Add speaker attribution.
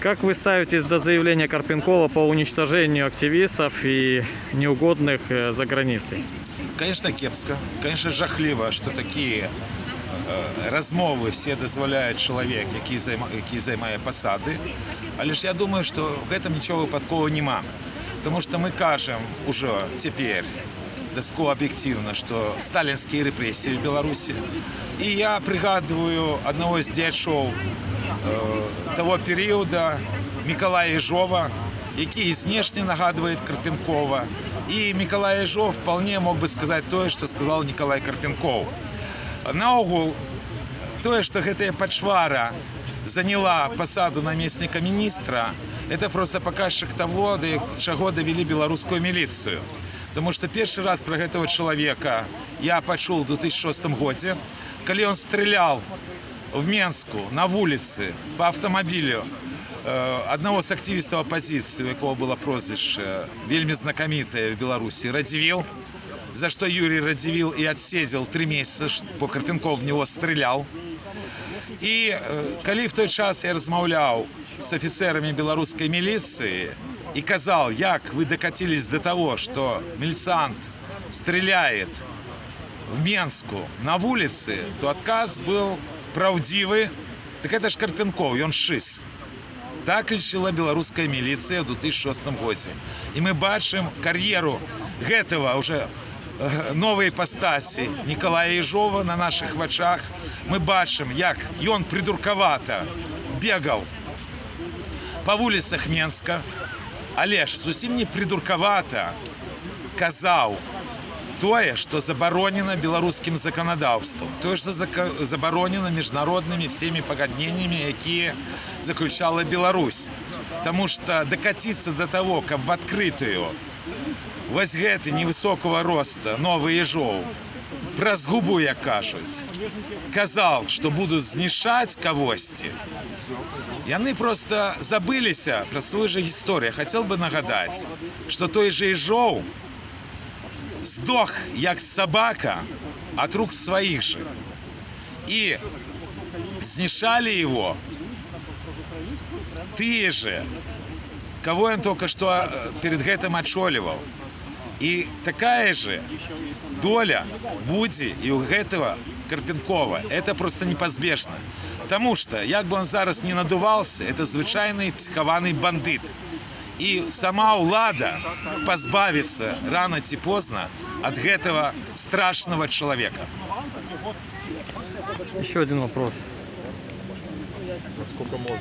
Speaker 1: Как вы ставитесь до заявления Карпенкова по уничтожению активистов и неугодных за границей?
Speaker 2: Конечно, кепска. Конечно, жахліва, що такі розмови себе дозволяє чоловік, який займає посади. Але ж я думаю, що в этом нічого випадкового нема. Тому що ми кажемо уже тепер, доску об'єктивно, що сталінські репресії в Білорусі. І я пригадую одного з діячів того періоду, Миколая Ежова, який знешне нагадує Карпенкова. И Миколай Ежов вполне мог бы сказать то, что сказал Николай Карпенков. Наогул, то, что гэтая пачвара заняла посаду наместника министра, это просто показчик того, до чего довели белорусскую милицию. Потому что первый раз про этого человека я почул в 2006 году, когда он стрелял в Менску на улице по автомобилю одного з активістів опозиції, у якого було прозвище вельми знакомите в Білорусі, Радзивіл, за що Юрій Радзивіл і відсидів 3 місяці, бо Карпенков в нього стріляв. І коли в той час я розмовляв з офіцерами білоруської міліції і казав, як ви докатились до того, що міліціант стріляє в Менску на вулиці, то відказ був правдивий. Так це ж Карпенков, він шиз. Так лічила белорусская милиция в 2006 году. И мы бачим карьеру гэтага уже новой ипостаси Николая Ежова на наших вачах. Мы бачим, як ён придурковато бегал по улицах Менска, але ж зусім не придурковато казал тое, что заборонено белорусским законодавством, тое, что заборонено международными всеми погоднениями, якія заключала Беларусь. Потому что докатиться до того, как в открытую вось гэты невысокого роста новый Ежов праз губу, як кажуть, казал, что будут знішаць кагосьці. Яны просто забыліся про свою же историю. Хотел бы нагадать, что той же Ежов сдох, як собака, от рук своих же. И знешали его те же, кого он только что перед гэтым отчоливал. И такая же доля будет и у гэтого Карпенкова. Это просто непозбежно. Потому что, як бы он зараз не надувался, это звычайный психованный бандит. И сама улада позбавится рано ці поздно от этого страшного человека.
Speaker 1: Еще один вопрос.
Speaker 3: Насколько можно.